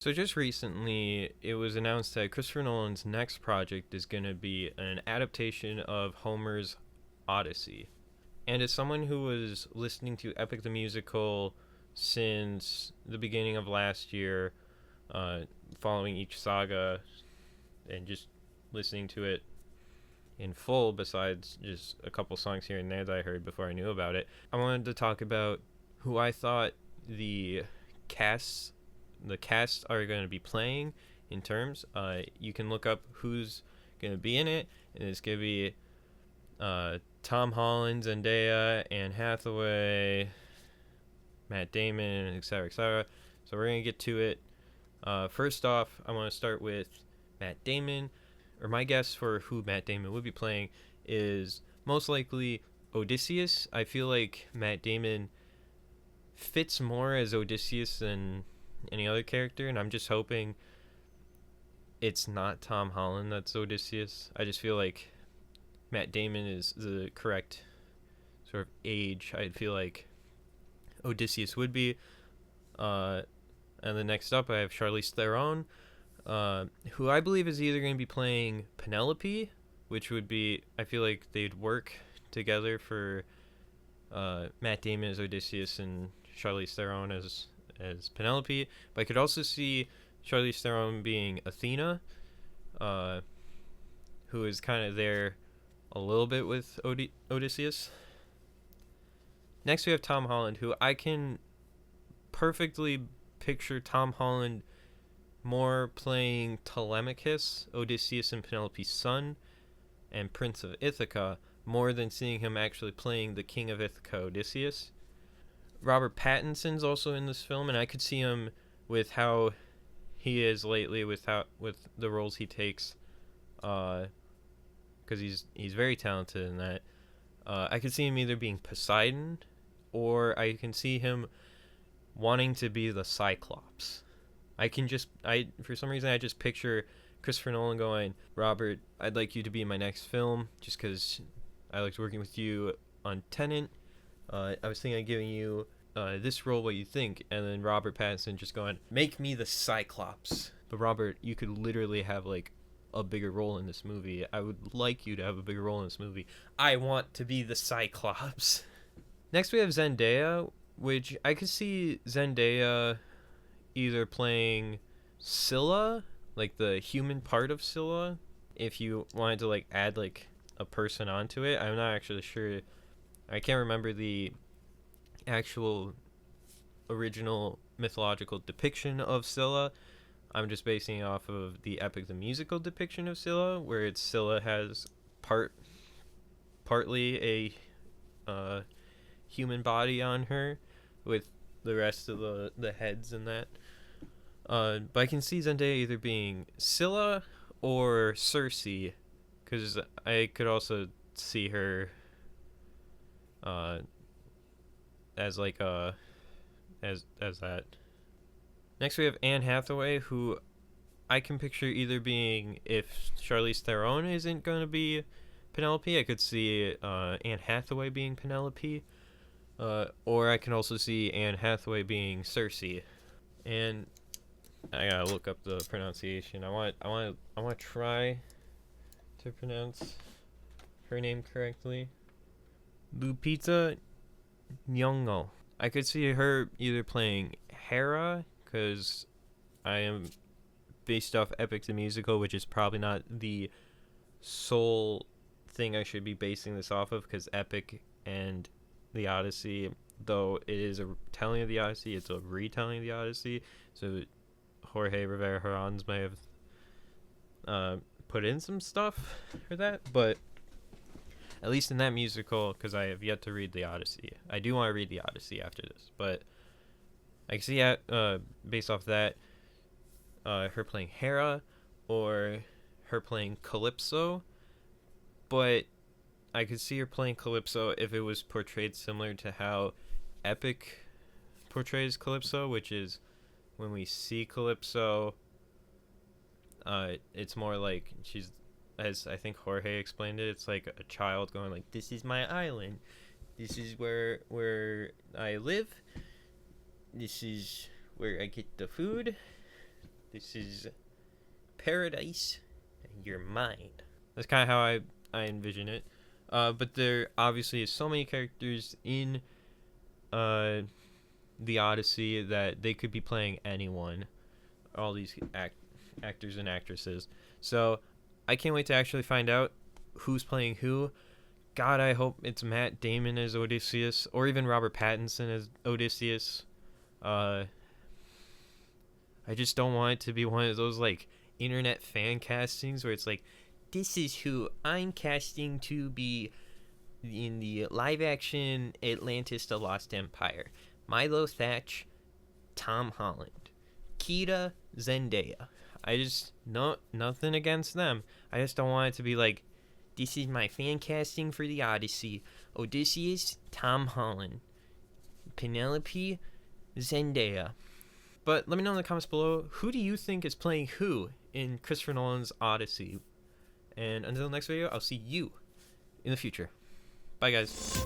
So just recently, it was announced that Christopher Nolan's next project is going to be an adaptation of Homer's Odyssey. And as someone who was listening to Epic the Musical since the beginning of last year, uh, following each saga and just listening to it in full, besides just a couple songs here and there that I heard before I knew about it, I wanted to talk about who I thought the casts the cast are going to be playing in terms. You can look up who's going to be in it, and it's going to be Tom Holland, Zendaya, Anne Hathaway, Matt Damon, etc., etc. So we're going to get to it. First off, I want to start with Matt Damon, or my guess for who Matt Damon would be playing is most likely Odysseus. I feel like Matt Damon fits more as Odysseus than any other character, and I'm just hoping it's not Tom Holland that's Odysseus. I just feel like Matt Damon is the correct sort of age I feel like Odysseus would be. And then next up, I have Charlize Theron, who I believe is either going to be playing Penelope, which would be, I feel like they'd work together for Matt Damon as Odysseus and Charlize Theron as Penelope. But I could also see Charlize Theron being Athena, who is kind of there a little bit with Odysseus. Next, we have Tom Holland, who I can perfectly picture Tom Holland more playing Telemachus, Odysseus and Penelope's son, and Prince of Ithaca, more than seeing him actually playing the King of Ithaca, Odysseus. Robert Pattinson's also in this film, and I could see him with how he is lately, with the roles he takes, because he's very talented in that. I could see him either being Poseidon, or I can see him wanting to be the Cyclops. For some reason I just picture Christopher Nolan going, Robert, I'd like you to be in my next film, just because I liked working with you on Tenet. I was thinking of giving you this role, what you think? And then Robert Pattinson just going, make me the Cyclops. But Robert, you could literally have like a bigger role in this movie. I would like you to have a bigger role in this movie. I want to be the Cyclops. Next we have Zendaya, which I could see Zendaya either playing Scylla, like the human part of Scylla, if you wanted to like add like a person onto it. I'm not actually sure. I can't remember the actual original mythological depiction of Scylla. I'm just basing it off of the Epic the Musical depiction of Scylla, where it's Scylla has partly a human body on her, with the rest of the heads and that. But I can see Zendaya either being Scylla or Circe, because I could also see her as like as that. Next we have Anne Hathaway, who I can picture either being, if Charlize Theron isn't going to be Penelope, I could see Anne Hathaway being Penelope, or I can also see Anne Hathaway being Circe. And I gotta look up the pronunciation. I want to try to pronounce her name correctly. Lupita Nyong'o. I could see her either playing Hera, because I am based off Epic the Musical, which is probably not the sole thing I should be basing this off of, because Epic and the Odyssey, though it is a telling of the Odyssey, it's a retelling of the Odyssey, so Jorge Rivera Herons may have put in some stuff for that, but at least in that musical, because I have yet to read the Odyssey. I do want to read the Odyssey after this, but I can see based off that, her playing Hera or her playing Calypso, but I could see her playing Calypso if it was portrayed similar to how Epic portrays Calypso, which is when we see Calypso, it's more like she's, as I think Jorge explained it, it's like a child going like, this is my island, this is where I live, this is where I get the food, This is paradise, and you're mine. That's kind of how I envision it. But there obviously is so many characters in the Odyssey that they could be playing anyone. All these actors and actresses. So I can't wait to actually find out who's playing who. God, I hope it's Matt Damon as Odysseus, or even Robert Pattinson as Odysseus. I just don't want it to be one of those like internet fan castings where it's like, this is who I'm casting to be in the live action Atlantis: The Lost Empire. Milo Thatch, Tom Holland, Kita, Zendaya. I just nothing against them. I just don't want it to be like, this is my fan casting for the Odyssey. Odysseus, Tom Holland. Penelope, Zendaya. But let me know in the comments below, who do you think is playing who in Christopher Nolan's Odyssey? And until the next video, I'll see you in the future. Bye, guys.